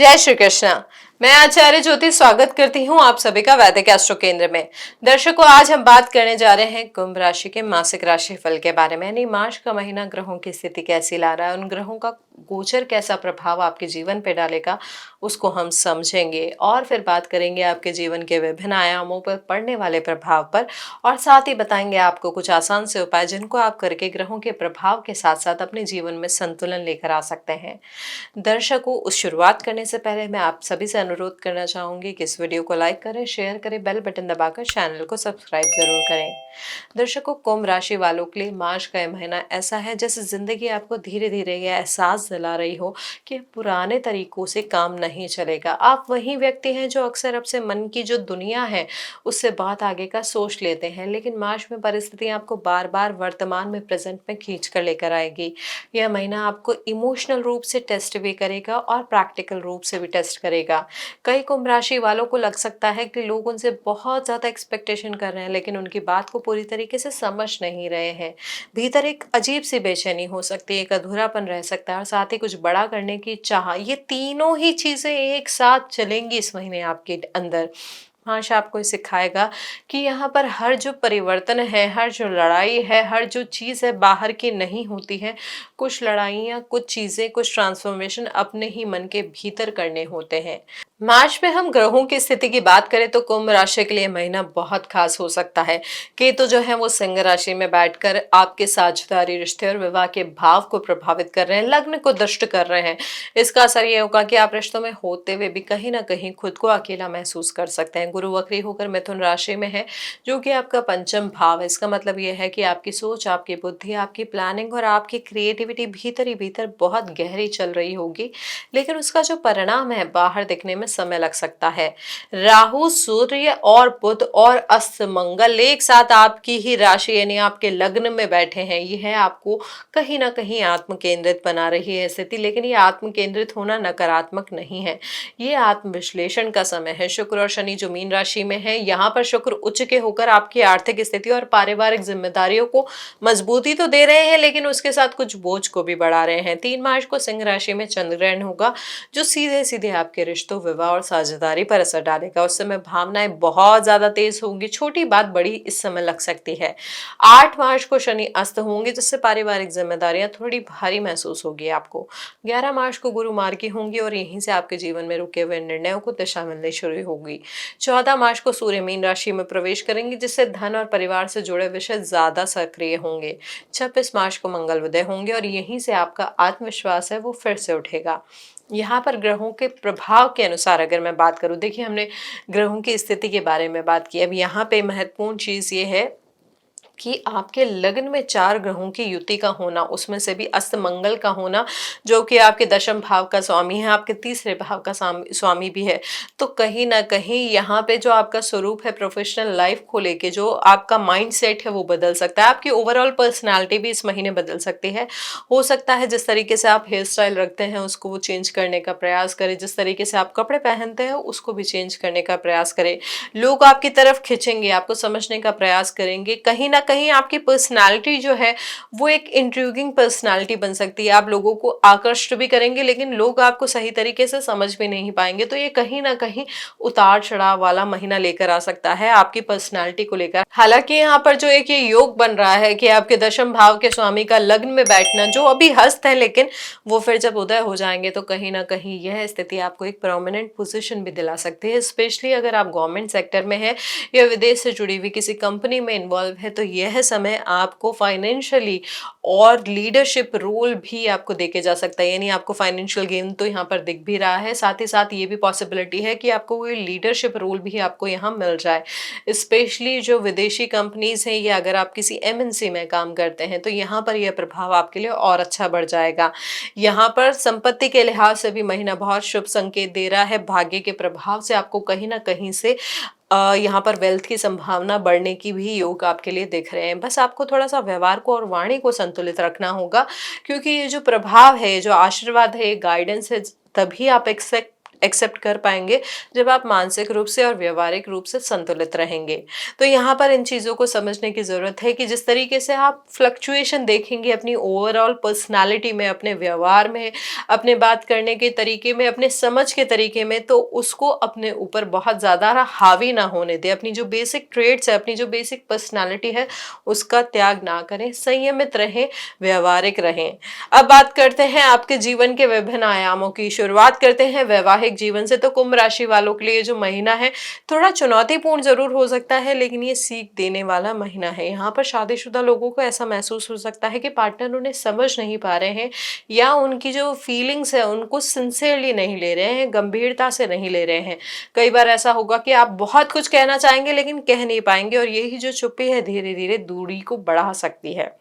जय श्री कृष्णा। मैं आचार्य ज्योति स्वागत करती हूँ आप सभी का वैदिक एस्ट्रो केंद्र में। दर्शकों, आज हम बात करने जा रहे हैं कुंभ राशि के मासिक राशि फल के बारे में। यानी मार्च का महीना ग्रहों की स्थिति कैसी ला रहा है, उन ग्रहों का गोचर कैसा प्रभाव आपके जीवन पे डालेगा, उसको हम समझेंगे और फिर बात करेंगे आपके जीवन के विभिन्न आयामों पर पड़ने वाले प्रभाव पर, और साथ ही बताएंगे आपको कुछ आसान से उपाय जिनको आप करके ग्रहों के प्रभाव के साथ साथ अपने जीवन में संतुलन लेकर आ सकते हैं। दर्शकों, उस शुरुआत करने से पहले मैं आप सभी से अनुरोध करना चाहूंगी कि इस वीडियो को लाइक करें, शेयर करें, बेल बटन दबाकर चैनल को सब्सक्राइब जरूर करें। दर्शकों, कुंभ राशि वालों के लिए मार्च का यह महीना ऐसा है जैसे जिंदगी आपको धीरे धीरे यह एहसास दिला रही हो कि पुराने तरीकों से काम नहीं चलेगा। आप वही व्यक्ति हैं जो अक्सर अपने मन की जो दुनिया है उससे बहुत आगे का सोच लेते हैं, लेकिन मार्च में परिस्थितियां आपको बार बार वर्तमान में प्रेजेंट में खींच कर लेकर आएगी। यह महीना आपको इमोशनल रूप से टेस्ट भी करेगा और प्रैक्टिकल रूप से भी टेस्ट करेगा। कई कुंभ राशि वालों को लग सकता है कि लोग उनसे बहुत ज्यादा एक्सपेक्टेशन कर रहे हैं, लेकिन उनकी बात को पूरी तरीके से समझ नहीं रहे हैं। भीतर एक अजीब सी बेचैनी हो सकती है, एक अधूरापन रह सकता है और साथ ही कुछ बड़ा करने की चाह। ये तीनों ही चीजें एक साथ चलेंगी इस महीने आपके अंदर। भाषा आपको ये सिखाएगा कि यहाँ पर हर जो परिवर्तन है, हर जो लड़ाई है, हर जो चीज़ है बाहर की नहीं होती है। कुछ लड़ाइयाँ, कुछ चीज़ें, कुछ ट्रांसफॉर्मेशन अपने ही मन के भीतर करने होते हैं। मार्च में हम ग्रहों की स्थिति की बात करें तो कुंभ राशि के लिए महीना बहुत खास हो सकता है। केतु जो है वो सिंह राशि में बैठकर आपके साझेदारी रिश्ते और विवाह के भाव को प्रभावित कर रहे हैं, लग्न को दुष्ट कर रहे हैं। इसका असर ये होगा कि आप रिश्तों में होते हुए भी कहीं ना कहीं खुद को अकेला महसूस कर सकते हैं। गुरु वक्री होकर मिथुन राशि में है, जो कि आपका पंचम भाव है। इसका मतलब यह है कि आपकी सोच, आपकी बुद्धि, आपकी प्लानिंग और आपकी क्रिएटिविटी भीतर ही भीतर बहुत गहरी चल रही होगी, लेकिन उसका जो परिणाम है बाहर दिखने में समय लग सकता है। राहु, सूर्य और बुध और अस्त मंगल एक साथ आपकी ही राशि यानी आपके लग्न में बैठे हैं। यह आपको कहीं ना कहीं आत्म केंद्रित बना रही है स्थिति, लेकिन ये आत्म केंद्रित होना नकारात्मक नहीं है, ये आत्म विश्लेषण का समय है। शुक्र और शनि जो मीन राशि में है, यहाँ पर शुक्र उच्च के होकर आपकी आर्थिक स्थिति और पारिवारिक जिम्मेदारियों को मजबूती तो दे रहे हैं, लेकिन उसके साथ कुछ बोझ को भी बढ़ा रहे हैं। 3 मार्च को सिंह राशि में चंद्र ग्रहण होगा, जो सीधे सीधे आपके रिश्तों, विवाह और साझेदारी पर असर डालेगा। उस समय भावनाएं बहुत ज्यादा तेज होंगी, छोटी बात बड़ी इस समय लग सकती है। 8 मार्च को शनि अस्त होंगे, जिससे पारिवारिक जिम्मेदारियां थोड़ी भारी महसूस होगी आपको। 11 मार्च को गुरु मार्गी होंगी और यहीं से आपके जीवन में रुके हुए निर्णयों को दिशा मिलनी शुरू होगी। 14 मार्च को सूर्य मीन राशि में प्रवेश करेंगे, जिससे धन और परिवार से जुड़े विषय ज्यादा सक्रिय होंगे। 26 मार्च को मंगल उदय होंगे और यहीं से आपका आत्मविश्वास है वो फिर से उठेगा। यहाँ पर ग्रहों के प्रभाव के अनुसार अगर मैं बात करूं, देखिए हमने ग्रहों की स्थिति के बारे में बात की। अब यहाँ पे महत्वपूर्ण चीज ये है कि आपके लग्न में 4 ग्रहों की युति का होना, उसमें से भी अस्त मंगल का होना, जो कि आपके दशम भाव का स्वामी है, आपके तीसरे भाव का स्वामी भी है। तो कहीं ना कहीं यहाँ पे जो आपका स्वरूप है प्रोफेशनल लाइफ को लेके, जो आपका माइंड सेट है वो बदल सकता है। आपकी ओवरऑल पर्सनैलिटी भी इस महीने बदल सकती है। हो सकता है जिस तरीके से आप हेयर स्टाइल रखते हैं उसको वो चेंज करने का प्रयास करें, जिस तरीके से आप कपड़े पहनते हैं उसको भी चेंज करने का प्रयास करें। लोग आपकी तरफ खिंचेंगे, आपको समझने का प्रयास करेंगे। कहीं ना कहीं आपकी पर्सनालिटी जो है वो एक इंट्रिगिंग पर्सनालिटी बन सकती है। आप लोगों को आकर्षित भी करेंगे, लेकिन लोग आपको सही तरीके से समझ भी नहीं पाएंगे। तो ये कहीं ना कहीं उतार चढ़ाव वाला महीना लेकर आ सकता है आपकी पर्सनालिटी को लेकर। हालांकि यहाँ पर जो एक ये योग बन रहा है कि आपके दशम भाव के स्वामी का लग्न में बैठना, जो अभी हस्त है लेकिन वो फिर जब उदय हो जाएंगे तो कहीं ना कहीं यह स्थिति आपको एक परमानेंट पोजीशन भी दिला सकती है। स्पेशली अगर आप गवर्नमेंट सेक्टर में है या विदेश से जुड़ी हुई किसी कंपनी में इन्वॉल्व है, तो यह समय आपको फाइनेंशियली और लीडरशिप रोल भी आपको देके जा सकता है। यानी आपको फाइनेंशियल गेन तो यहाँ पर दिख भी रहा है, साथ ही साथ ये भी पॉसिबिलिटी है कि आपको कोई लीडरशिप रोल भी आपको यहाँ मिल जाए। स्पेशली जो विदेशी कंपनीज हैं या अगर आप किसी एमएनसी में काम करते हैं तो यहाँ पर यह प्रभाव आपके लिए और अच्छा बढ़ जाएगा। यहाँ पर संपत्ति के लिहाज से भी महीना बहुत शुभ संकेत दे रहा है। भाग्य के प्रभाव से आपको कहीं ना कहीं से यहाँ पर वेल्थ की संभावना बढ़ने की भी योग आपके लिए दिख रहे हैं। बस आपको थोड़ा सा व्यवहार को और वाणी को संतुलित रखना होगा, क्योंकि ये जो प्रभाव है, जो आशीर्वाद है, गाइडेंस है, तभी आप एक्सेप्ट कर पाएंगे जब आप मानसिक रूप से और व्यवहारिक रूप से संतुलित रहेंगे। तो यहाँ पर इन चीज़ों को समझने की ज़रूरत है कि जिस तरीके से आप फ्लक्चुएशन देखेंगे अपनी ओवरऑल पर्सनालिटी में, अपने व्यवहार में, अपने बात करने के तरीके में, अपने समझ के तरीके में, तो उसको अपने ऊपर बहुत ज़्यादा हावी ना होने दें। अपनी जो बेसिक ट्रेड्स है, अपनी जो बेसिक पर्सनालिटी है, उसका त्याग ना करें, संयमित रहें, व्यवहारिक रहें। अब बात करते हैं आपके जीवन के विभिन्न आयामों की। शुरुआत करते हैं वैवाहिक जीवन से। तो कुंभ राशि वालों के लिए जो महीना है थोड़ा चुनौतीपूर्ण जरूर हो सकता है, लेकिन ये सीख देने वाला महीना है। यहाँ पर शादीशुदा लोगों को ऐसा महसूस हो सकता है कि पार्टनर उन्हें समझ नहीं पा रहे हैं या उनकी जो फीलिंग्स है उनको सिंसियरली नहीं ले रहे हैं, गंभीरता से नहीं ले रहे हैं। कई बार ऐसा होगा कि आप बहुत कुछ कहना चाहेंगे लेकिन कह नहीं पाएंगे, और यही जो चुप्पी है धीरे धीरे दूरी को बढ़ा सकती है।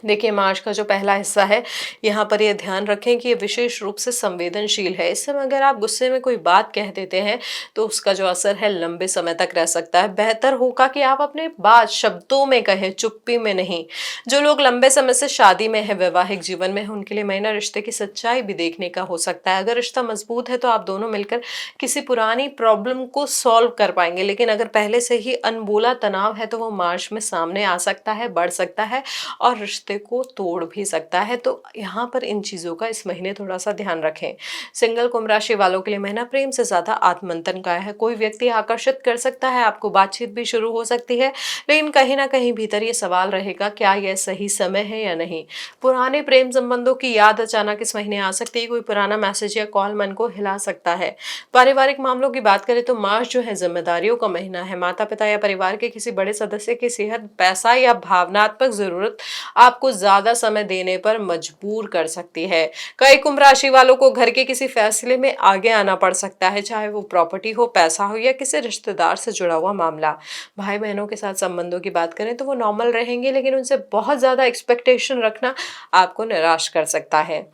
देखिए, मार्च का जो पहला हिस्सा है, यहाँ पर ये ध्यान रखें कि ये विशेष रूप से संवेदनशील है। इस समय अगर आप गुस्से में कोई बात कह देते हैं तो उसका जो असर है लंबे समय तक रह सकता है। बेहतर होगा कि आप अपने बात शब्दों में कहें, चुप्पी में नहीं। जो लोग लंबे समय से शादी में है, वैवाहिक जीवन में है, उनके लिए महीना रिश्ते की सच्चाई भी देखने का हो सकता है। अगर रिश्ता मजबूत है तो आप दोनों मिलकर किसी पुरानी प्रॉब्लम को सॉल्व कर पाएंगे, लेकिन अगर पहले से ही अनबोला तनाव है तो वो मार्च में सामने आ सकता है, बढ़ सकता है और रिश्ते को तोड़ भी सकता है। तो यहाँ पर इन चीजों का इस महीने थोड़ा सा ध्यान रखें। सिंगल कुंभ राशि वालों के लिए महीना प्रेम से ज्यादा आत्ममंथन का है। कोई व्यक्ति आकर्षित कर सकता है, आपको बातचीत भी शुरू हो सकती है, लेकिन कहीं ना कहीं भीतर ये सवाल रहेगा, क्या यह सही समय है या नहीं। पुराने प्रेम संबंधों की याद अचानक इस महीने आ सकती है। कोई पुराना मैसेज या कॉल मन को हिला सकता है। पारिवारिक मामलों की बात करें तो मार्च जो है जिम्मेदारियों का महीना है। माता पिता या परिवार के किसी बड़े सदस्य की सेहत, पैसा या भावनात्मक जरूरत आपको ज्यादा समय देने पर मजबूर कर सकती है। कई कुंभ राशि वालों को घर के किसी फैसले में आगे आना पड़ सकता है, चाहे वो प्रॉपर्टी हो, पैसा हो या किसी रिश्तेदार से जुड़ा हुआ मामला। भाई बहनों के साथ संबंधों की बात करें तो वो नॉर्मल रहेंगे, लेकिन उनसे बहुत ज्यादा एक्सपेक्टेशन रखना आपको निराश कर सकता है।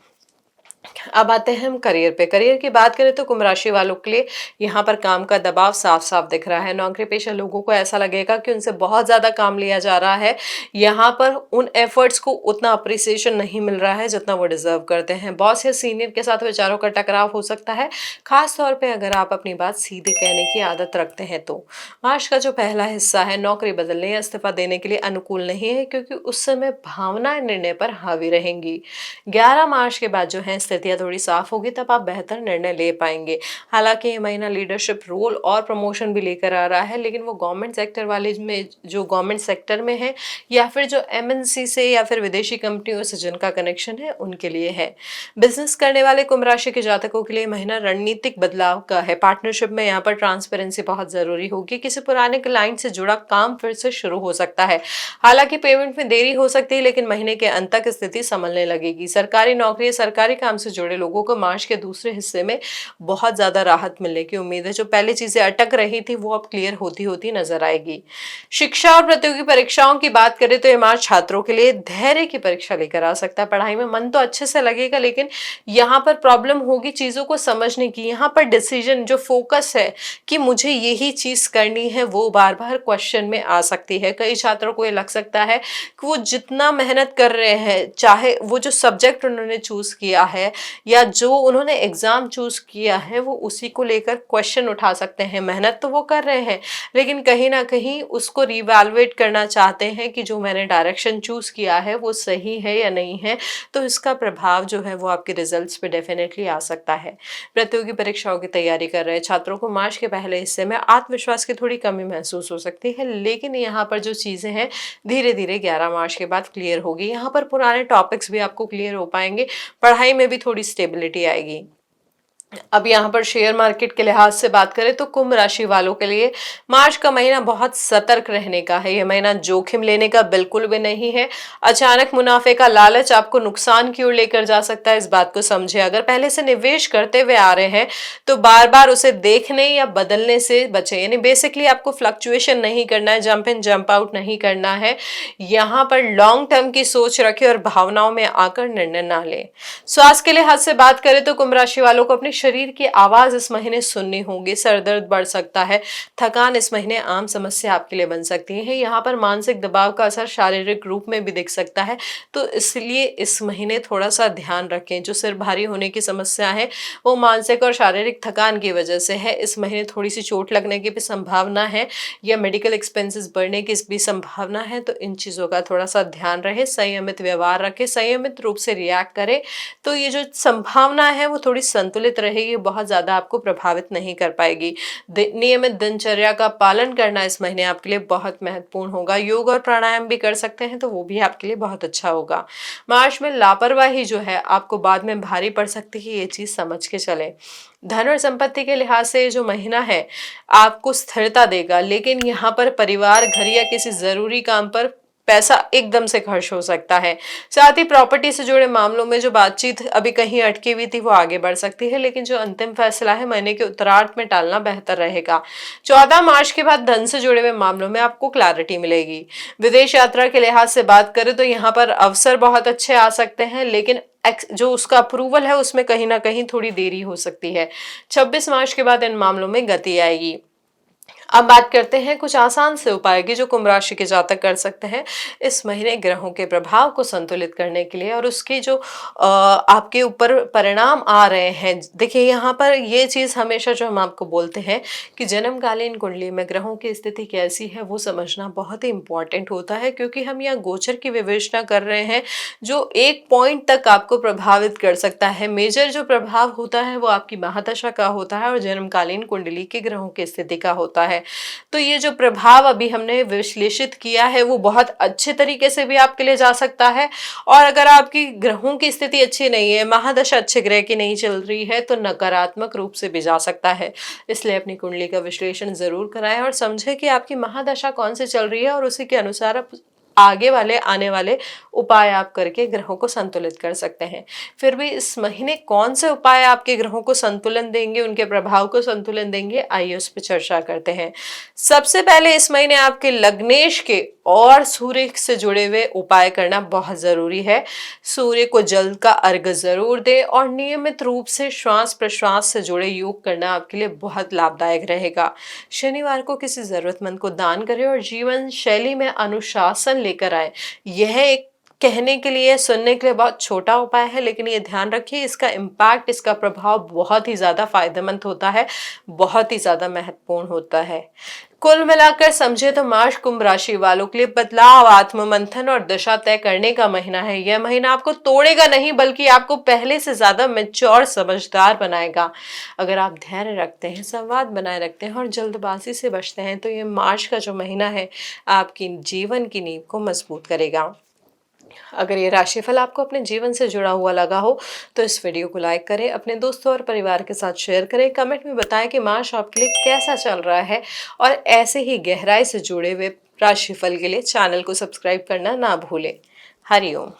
अब आते हैं हम करियर पे। करियर की बात करें तो कुंभ राशि वालों के लिए यहाँ पर काम का दबाव साफ साफ दिख रहा है। नौकरी पेशा लोगों को ऐसा लगेगा कि उनसे बहुत ज्यादा काम लिया जा रहा है। यहाँ पर उन एफर्ट्स को उतना अप्रिसिएशन नहीं मिल रहा है जितना वो डिजर्व करते हैं। बॉस या सीनियर के साथ विचारों का टकराव हो सकता है, खास तौर पे अगर आप अपनी बात सीधे कहने की आदत रखते हैं तो। मार्च का जो पहला हिस्सा है नौकरी बदलने या इस्तीफा देने के लिए अनुकूल नहीं है, क्योंकि उस समय भावनाएं निर्णय पर हावी रहेंगी। 11 मार्च के बाद जो है स्थितियां थोड़ी साफ होगी, तब आप बेहतर निर्णय ले पाएंगे। हालांकि ये महीना लीडरशिप रोल और प्रमोशन भी लेकर आ रहा है, लेकिन वो गवर्नमेंट सेक्टर वाले में, जो गवर्नमेंट सेक्टर में है या फिर जो एमएनसी से या फिर विदेशी कंपनियों से जिनका कनेक्शन है उनके लिए है। बिजनेस करने वाले कुंभ राशि के जातकों के लिए महीना रणनीतिक बदलाव का है। पार्टनरशिप में यहाँ पर ट्रांसपेरेंसी बहुत जरूरी होगी। किसी पुराने क्लाइंट से जुड़ा काम फिर से शुरू हो सकता है। हालांकि पेमेंट में देरी हो सकती है, लेकिन महीने के अंत तक स्थिति संभलने लगेगी। सरकारी नौकरी, सरकारी काम से जुड़े लोगों को मार्च के दूसरे हिस्से में बहुत ज्यादा राहत मिलने की उम्मीद है। जो पहले चीजें अटक रही थी वो अब क्लियर होती होती नजर आएगी। शिक्षा और प्रतियोगी परीक्षाओं की बात करें तो ये मार्च छात्रों के लिए धैर्य की परीक्षा लेकर आ सकता है। पढ़ाई में मन तो अच्छे से लगेगा, लेकिन यहाँ पर प्रॉब्लम होगी चीजों को समझने की। यहाँ पर डिसीजन, जो फोकस है कि मुझे यही चीज करनी है, वो बार बार क्वेश्चन में आ सकती है। कई छात्रों को ये लग सकता है कि वो जितना मेहनत कर रहे हैं, चाहे वो जो सब्जेक्ट उन्होंने चूज किया है या जो उन्होंने एग्जाम चूज किया है, वो उसी को लेकर क्वेश्चन उठा सकते हैं। मेहनत तो वो कर रहे हैं, लेकिन कहीं ना कहीं उसको रिवैल्यूएट करना चाहते हैं कि जो मैंने डायरेक्शन चूज किया है वो सही है या नहीं है। तो इसका प्रभाव जो है वो आपके रिजल्ट्स पे डेफिनेटली आ सकता है। प्रतियोगी परीक्षाओं की तैयारी कर रहे छात्रों को मार्च के पहले हिस्से में आत्मविश्वास की थोड़ी कमी महसूस हो सकती है, लेकिन यहाँ पर जो चीजें हैं धीरे धीरे 11 मार्च के बाद क्लियर होगी। यहाँ पर पुराने टॉपिक्स भी आपको क्लियर हो पाएंगे, पढ़ाई में भी थोड़ी स्टेबिलिटी आएगी। अब यहाँ पर शेयर मार्केट के लिहाज से बात करें तो कुंभ राशि वालों के लिए मार्च का महीना बहुत सतर्क रहने का है। यह महीना जोखिम लेने का बिल्कुल भी नहीं है। अचानक मुनाफे का लालच आपको नुकसान की ओर लेकर जा सकता है, इस बात को समझे। अगर पहले से निवेश करते हुए आ रहे हैं तो बार बार उसे देखने या बदलने से बचे। यानी बेसिकली आपको फ्लक्चुएशन नहीं करना है, जंप इन जंप आउट नहीं करना है। यहाँ पर लॉन्ग टर्म की सोच रखें और भावनाओं में आकर निर्णय ना लें। स्वास्थ्य के लिहाज से बात करें तो कुंभ राशि वालों को अपने शरीर की आवाज इस महीने सुननी होगी, सर दर्द बढ़ सकता है, थकान इस महीने आम समस्या आपके लिए बन सकती है। यहाँ पर मानसिक दबाव का असर शारीरिक रूप में भी दिख सकता है, तो इसलिए इस महीने थोड़ा सा ध्यान रखें। जो सिर भारी होने की समस्या है वो मानसिक और शारीरिक थकान की वजह से है। इस महीने थोड़ी सी चोट लगने की भी संभावना है या मेडिकल एक्सपेंसेस बढ़ने की भी संभावना है, तो इन चीज़ों का थोड़ा सा ध्यान रहे, संयमित व्यवहार रखें, संयमित रूप से रिएक्ट करें, तो ये जो संभावना है वो थोड़ी संतुलित रहेगी, बहुत ज़्यादा आपको प्रभावित नहीं कर पाएगी। नियमित दिनचर्या का पालन करना इस महीने आपके लिए बहुत महत्वपूर्ण होगा। योग और प्राणायाम भी कर सकते हैं तो वो भी आपके लिए बहुत अच्छा होगा। मार्च में लापरवाही जो है आपको बाद में भारी पड़ सकती है, ये चीज़ समझ के चलें। धन और संपत्ति के लिहाज से ये जो महीना है आपको स्थिरता देगा, लेकिन यहाँ पर परिवार, घर या किसी जरूरी काम पर पैसा एकदम से खर्च हो सकता है। साथ ही प्रॉपर्टी से जुड़े मामलों में जो बातचीत अभी कहीं अटकी हुई थी वो आगे बढ़ सकती है, लेकिन जो अंतिम फैसला है महीने के उत्तरार्ध में टालना बेहतर रहेगा। 14 मार्च के बाद धन से जुड़े हुए मामलों में आपको क्लैरिटी मिलेगी। विदेश यात्रा के लिहाज से बात करें तो यहाँ पर अवसर बहुत अच्छे आ सकते हैं, लेकिन जो उसका अप्रूवल है उसमें कहीं ना कहीं थोड़ी देरी हो सकती है। 26 मार्च के बाद इन मामलों में गति आएगी। अब बात करते हैं कुछ आसान से उपाय की जो कुंभ राशि के जातक कर सकते हैं इस महीने ग्रहों के प्रभाव को संतुलित करने के लिए, और उसके जो आपके ऊपर परिणाम आ रहे हैं। देखिए यहाँ पर ये चीज़ हमेशा जो हम आपको बोलते हैं कि जन्मकालीन कुंडली में ग्रहों की स्थिति कैसी है वो समझना बहुत ही इंपॉर्टेंट होता है, क्योंकि हम यहाँ गोचर की विवेचना कर रहे हैं जो एक पॉइंट तक आपको प्रभावित कर सकता है। मेजर जो प्रभाव होता है वो आपकी महादशा का होता है और जन्मकालीन कुंडली के ग्रहों की स्थिति का होता है। तो ये जो प्रभाव अभी हमने विश्लेषित किया है वो बहुत अच्छे तरीके से भी आपके लिए जा सकता है, और अगर आपकी ग्रहों की स्थिति अच्छी नहीं है, महादशा अच्छे ग्रह की नहीं चल रही है, तो नकारात्मक रूप से भी जा सकता है। इसलिए अपनी कुंडली का विश्लेषण जरूर कराएं और समझें कि आपकी महादशा कौन सी चल रही है, और उसी के अनुसार आप आगे वाले आने वाले उपाय आप करके ग्रहों को संतुलित कर सकते हैं। फिर भी इस महीने कौन से उपाय आपके ग्रहों को संतुलन देंगे, उनके प्रभाव को संतुलन देंगे, आइए उस पर चर्चा करते हैं। सबसे पहले इस महीने आपके लग्नेश के और सूर्य से जुड़े हुए उपाय करना बहुत जरूरी है। सूर्य को जल का अर्घ्य जरूर दे और नियमित रूप से श्वास प्रश्वास से जुड़े योग करना आपके लिए बहुत लाभदायक रहेगा। शनिवार को किसी जरूरतमंद को दान करें और जीवन शैली में अनुशासन लेकर आए। यह एक कहने के लिए, सुनने के लिए बहुत छोटा उपाय है, लेकिन ये ध्यान रखिए इसका इम्पैक्ट, इसका प्रभाव बहुत ही ज्यादा फायदेमंद होता है, बहुत ही ज्यादा महत्वपूर्ण होता है। कुल मिलाकर समझे तो मार्च कुंभ राशि वालों के लिए बदलाव, आत्ममंथन और दिशा तय करने का महीना है। यह महीना आपको तोड़ेगा नहीं बल्कि आपको पहले से ज्यादा मैच्योर, समझदार बनाएगा। अगर आप धैर्य रखते हैं, संवाद बनाए रखते हैं और जल्दबाजी से बचते हैं तो ये मार्च का जो महीना है आपकी जीवन की नींव को मजबूत करेगा। अगर ये राशिफल आपको अपने जीवन से जुड़ा हुआ लगा हो तो इस वीडियो को लाइक करें, अपने दोस्तों और परिवार के साथ शेयर करें, कमेंट में बताएं कि मार्च आपके लिए कैसा चल रहा है, और ऐसे ही गहराई से जुड़े हुए राशिफल के लिए चैनल को सब्सक्राइब करना ना भूलें। हरिओम।